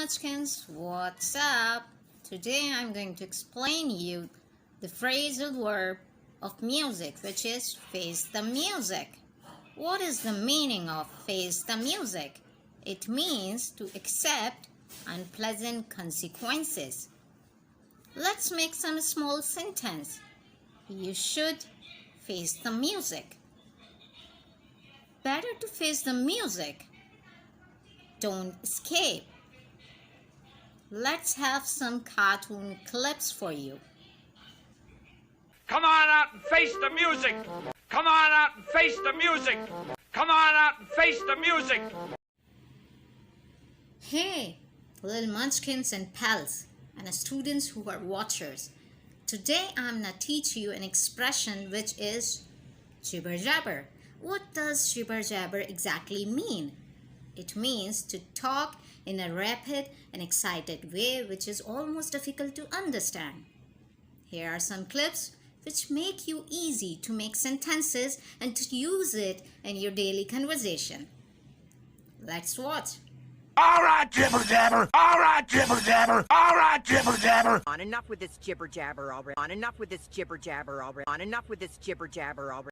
Munchkins, what's up? Today I'm going to explain you the phrasal verb of music, which is face the music. What is the meaning of face the music? It means to accept unpleasant consequences. Let's make some small sentence. You should face the music. Better to face the music. Don't escape. Let's have some cartoon clips for you. Come on out and face the music. Come on out and face the music. Come on out and face the music. Hey, little munchkins and pals, and students who are watchers. Today I'm gonna teach you an expression which is jibber jabber. What does jibber jabber exactly mean? It means to talk in a rapid and excited way which is almost difficult to understand. Here are some clips which make you easy to make sentences and to use it in your daily conversation. Let's watch. All right, jibber jabber. All right, jibber jabber. All right, jibber jabber. On enough with this jibber jabber already. On enough with this jibber jabber already. On enough with this jibber jabber already.